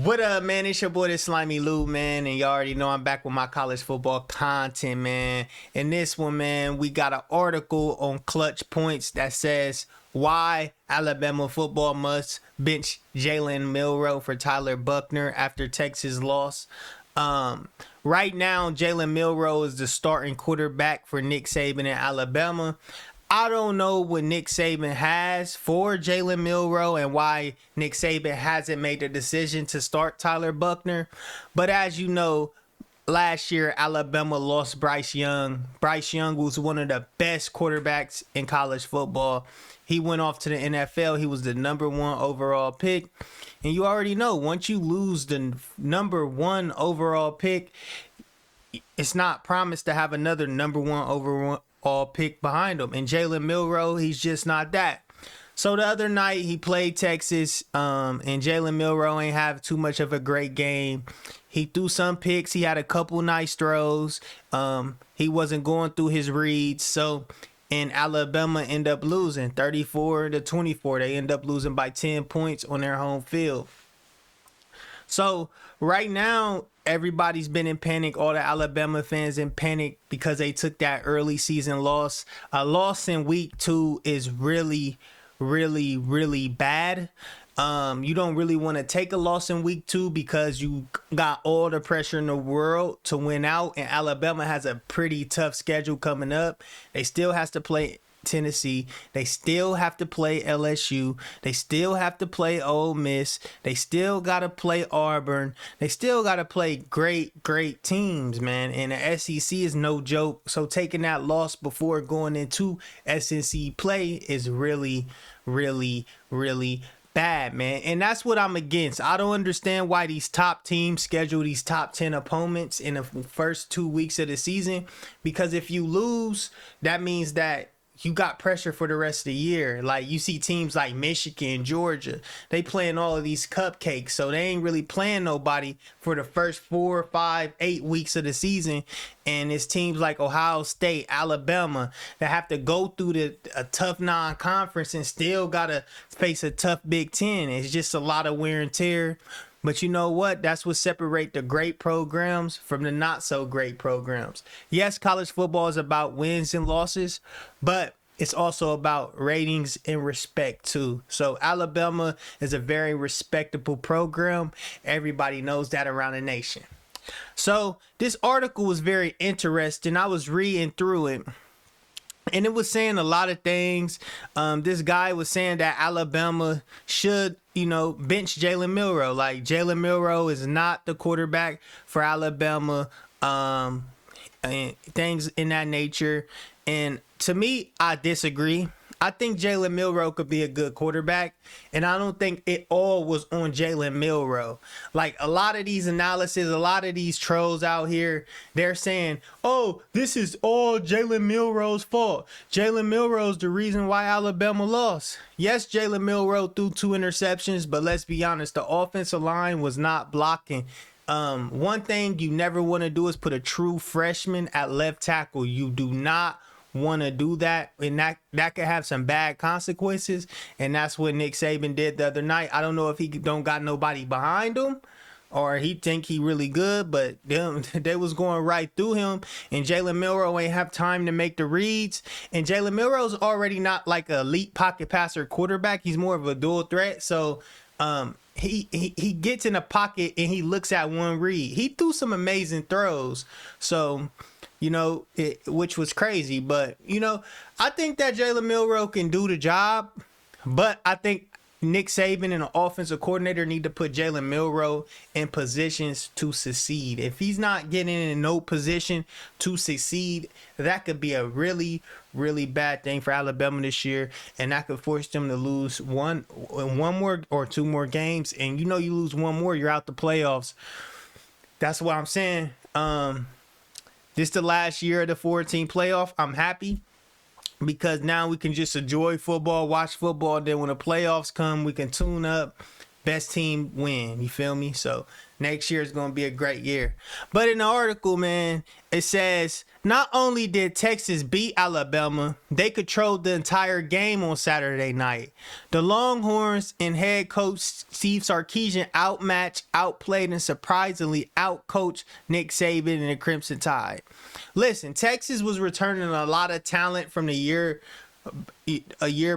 What up, man? It's your boy, the Slimy Lou, man. And you already know I'm back with my college football content, man. In this one, man, we got an article on Clutch Points that says why Alabama football must bench Jalen Milroe for Tyler Buckner after Texas loss. Right now, Jalen Milroe is the starting quarterback for Nick Saban in Alabama. I don't know what Nick Saban has for Jalen Milroe and why Nick Saban hasn't made the decision to start Tyler Buckner. But as you know, last year Alabama lost Bryce Young. Bryce Young was one of the best quarterbacks in college football. He went off to the NFL. He was the #1 overall pick. And you already know, once you lose the #1 overall pick, it's not promised to have another #1 overall pick behind him. And Jalen Milroe, he's just not that. So the other night he played Texas, and Jalen Milroe ain't have too much of a great game. He threw some picks. He had a couple nice throws. He wasn't going through his reads. So, and Alabama end up losing 34-24. They end up losing by 10 points on their home field. So right now, everybody's been in panic. All the Alabama fans in panic because they took that early season loss. A loss in week 2 is really bad. You don't really want to take a loss in week 2 because you got all the pressure in the world to win out. And Alabama has a pretty tough schedule coming up. They still has to play Tennessee. They still have to play LSU. They still have to play Ole Miss. They still got to play Auburn. They still got to play great teams, man. And the SEC is no joke. So taking that loss before going into SEC play is really bad, man. And that's what I'm against. I don't understand why these top teams schedule these top 10 opponents in the first 2 weeks of the season. Because if you lose, that means that you got pressure for the rest of the year. Like, you see teams like Michigan, Georgia, they playing all of these cupcakes. So they ain't really playing nobody for the first 4, 5, 8 weeks of the season. And it's teams like Ohio State, Alabama that have to go through a tough non-conference and still got to face a tough Big Ten. It's just a lot of wear and tear. But you know what? That's what separates the great programs from the not so great programs. Yes, college football is about wins and losses, but it's also about ratings and respect too. So Alabama is a very respectable program. Everybody knows that around the nation. So this article was very interesting. I was reading through it, and it was saying a lot of things. This guy was saying that Alabama should, bench Jalen Milroe. Like, Jalen Milroe is not the quarterback for Alabama, and things in that nature. And to me, I disagree. I think Jalen Milroe could be a good quarterback, and I don't think it all was on Jalen Milroe. Like, a lot of these analysis, a lot of these trolls out here, they're saying, oh, this is all Jalen Milroe's fault. Jalen Milroe's the reason why Alabama lost. Yes, Jalen Milroe threw 2 interceptions, but let's be honest, the offensive line was not blocking. One thing you never want to do is put a true freshman at left tackle. You do not want to do that, and that could have some bad consequences. And that's what Nick Saban did the other night. I don't know if he don't got nobody behind him or he think he really good, but they was going right through him, and Jalen Milroe ain't have time to make the reads. And Jalen Milroe's already not like an elite pocket passer quarterback. He's more of a dual threat. So he gets in a pocket and he looks at one read. He threw some amazing throws. So which was crazy. But, I think that Jalen Milroe can do the job. But I think Nick Saban and the offensive coordinator need to put Jalen Milroe in positions to succeed. If he's not getting in no position to succeed, that could be a really bad thing for Alabama this year. And that could force them to lose one more or 2 more games. And you lose one more, you're out the playoffs. That's what I'm saying. This the last year of the 14 playoff. I'm happy because now we can just enjoy football, watch football. Then when the playoffs come, we can tune up, best team win. You feel me? So next year is going to be a great year. But in the article, man, it says not only did Texas beat Alabama, they controlled the entire game on Saturday night. The Longhorns and head coach Steve Sarkisian outmatched, outplayed, and surprisingly outcoached Nick Saban and the Crimson Tide. Listen, Texas was returning a lot of talent from a year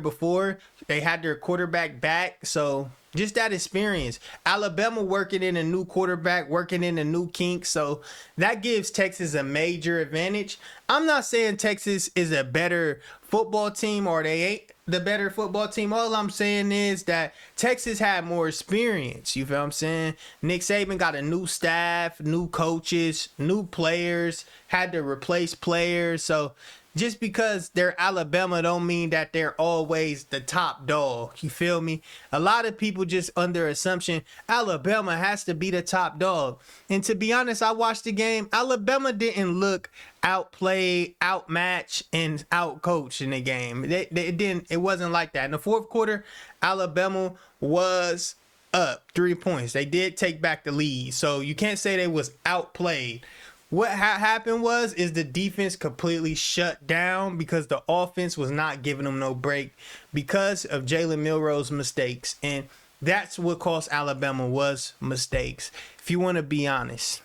before. They had their quarterback back, so just that experience. Alabama working in a new quarterback, working in a new kink, so that gives Texas a major advantage. I'm not saying Texas is a better football team or they ain't the better football team. All I'm saying is that Texas had more experience. You feel what I'm saying? Nick Saban got a new staff, new coaches, new players, had to replace players. So just because they're Alabama don't mean that they're always the top dog. You feel me? A lot of people just under assumption Alabama has to be the top dog. And to be honest, I watched the game. Alabama didn't look outplayed, outmatched, and outcoached in the game. It wasn't like that. In the fourth quarter, Alabama was up 3 points. They did take back the lead. So you can't say they was outplayed. What happened is the defense completely shut down because the offense was not giving them no break because of Jalen Milroe's mistakes. And that's what cost Alabama was mistakes, if you want to be honest.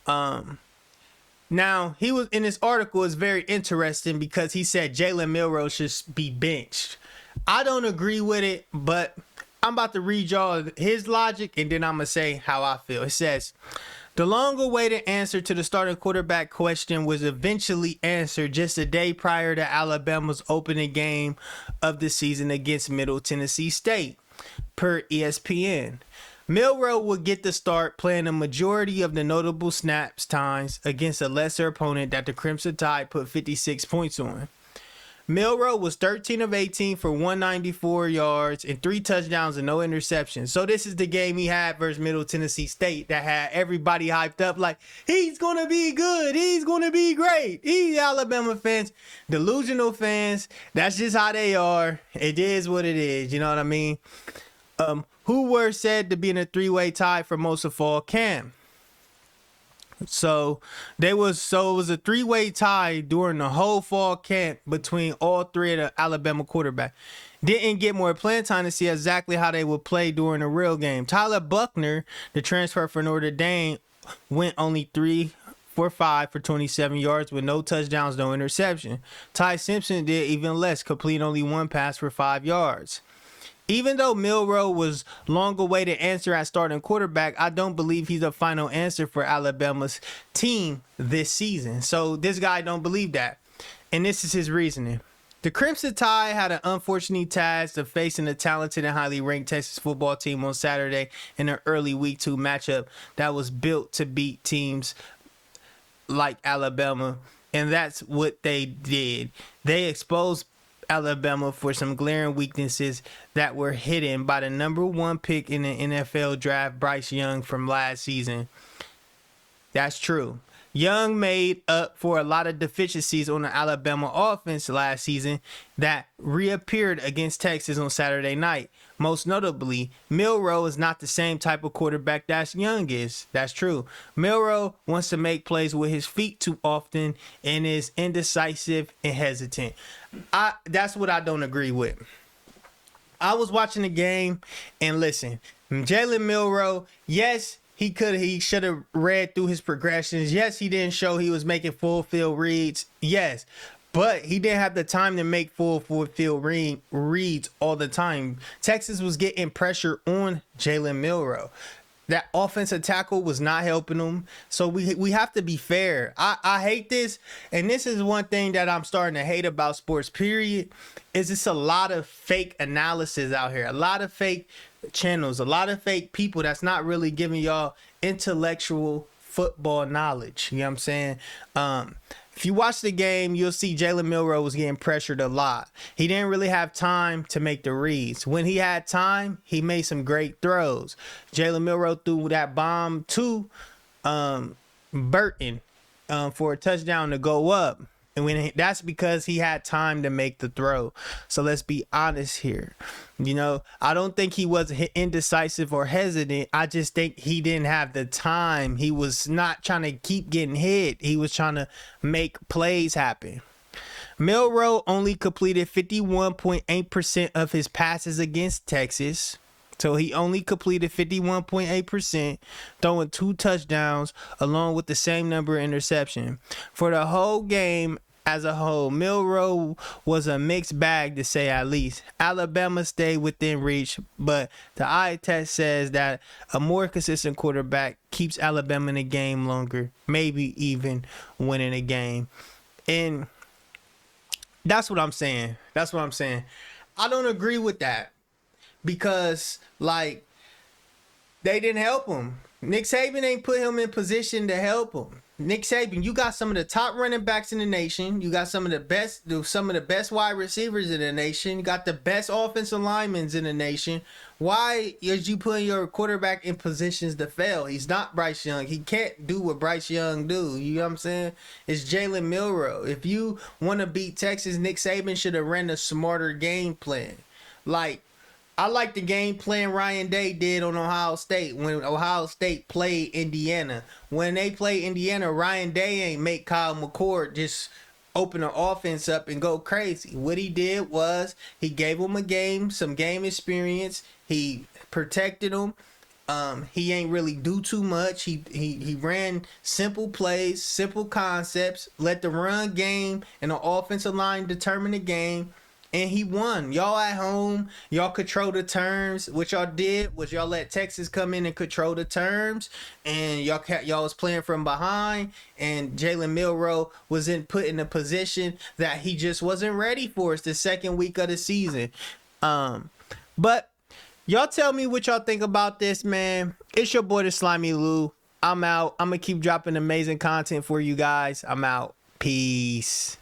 Now, he was in this article is very interesting because he said Jalen Milroe should be benched. I don't agree with it, but I'm about to read y'all his logic and then I'm going to say how I feel. It says, the long-awaited answer to the starting quarterback question was eventually answered just a day prior to Alabama's opening game of the season against Middle Tennessee State, per ESPN. Milroe would get the start, playing a majority of the notable snaps times against a lesser opponent that the Crimson Tide put 56 points on. Milroe was 13 of 18 for 194 yards and 3 touchdowns and no interceptions. So this is the game he had versus Middle Tennessee State that had everybody hyped up like, he's going to be good. He's going to be great. He's Alabama fans, delusional fans. That's just how they are. It is what it is. You know what I mean? Who were said to be in a three-way tie for most of fall camp. So it was a three-way tie during the whole fall camp between all three of the Alabama quarterbacks. Didn't get more playing time to see exactly how they would play during the real game. Tyler Buckner, the transfer for Notre Dame, went only 3 for 5 for 27 yards with no touchdowns, no interception. Ty Simpson did even less, completing only 1 pass for 5 yards. Even though Milroe was long awaited answer at starting quarterback, I don't believe he's the final answer for Alabama's team this season. So this guy don't believe that. And this is his reasoning. The Crimson Tide had an unfortunate task of facing a talented and highly ranked Texas football team on Saturday in an early Week 2 matchup that was built to beat teams like Alabama. And that's what they did. They exposed Alabama for some glaring weaknesses that were hidden by the number 1 pick in the NFL draft, Bryce Young, from last season. That's true. Young made up for a lot of deficiencies on the Alabama offense last season that reappeared against Texas on Saturday night. Most notably, Milroe is not the same type of quarterback that Young is. That's true. Milroe wants to make plays with his feet too often and is indecisive and hesitant. That's what I don't agree with. I was watching the game and listen, Jalen Milroe, yes, he should have read through his progressions. Yes, he didn't show he was making full field reads. Yes, but he didn't have the time to make full field reads all the time. Texas was getting pressure on Jalen Milroe. That offensive tackle was not helping him. So we have to be fair. I hate this. And this is one thing that I'm starting to hate about sports, period, is it's a lot of fake analysis out here. A lot of fake channels. A lot of fake people that's not really giving y'all intellectual football knowledge. You know what I'm saying? If you watch the game, you'll see Jalen Milroe was getting pressured a lot. He didn't really have time to make the reads. When he had time, he made some great throws. Jalen Milroe threw that bomb to Burton for a touchdown to go up. And that's because he had time to make the throw. So let's be honest here. I don't think he was indecisive or hesitant. I just think he didn't have the time. He was not trying to keep getting hit. He was trying to make plays happen. Milroe only completed 51.8% of his passes against Texas. So he only completed 51.8%, throwing 2 touchdowns along with the same number of interceptions. For the whole game as a whole, Milroe was a mixed bag to say at least. Alabama stayed within reach, but the eye test says that a more consistent quarterback keeps Alabama in the game longer, maybe even winning a game. And that's what I'm saying. I don't agree with that. Because, they didn't help him. Nick Saban ain't put him in position to help him. Nick Saban, you got some of the top running backs in the nation. You got some of the best wide receivers in the nation. You got the best offensive linemen in the nation. Why is you putting your quarterback in positions to fail? He's not Bryce Young. He can't do what Bryce Young do. You know what I'm saying? It's Jalen Milroe. If you want to beat Texas, Nick Saban should have ran a smarter game plan. I like the game plan Ryan Day did on Ohio State when Ohio State played Indiana. When they played Indiana, Ryan Day ain't make Kyle McCord just open the offense up and go crazy. What he did was he gave him some game experience. He protected him. He ain't really do too much. He ran simple plays, simple concepts, let the run game and the offensive line determine the game. And he won. Y'all at home, y'all control the terms. What y'all did was y'all let Texas come in and control the terms. And y'all was playing from behind. And Jalen Milroe was put in a position that he just wasn't ready for. It's the second week of the season. But y'all tell me what y'all think about this, man. It's your boy, the Slimy Lou. I'm out. I'm going to keep dropping amazing content for you guys. I'm out. Peace.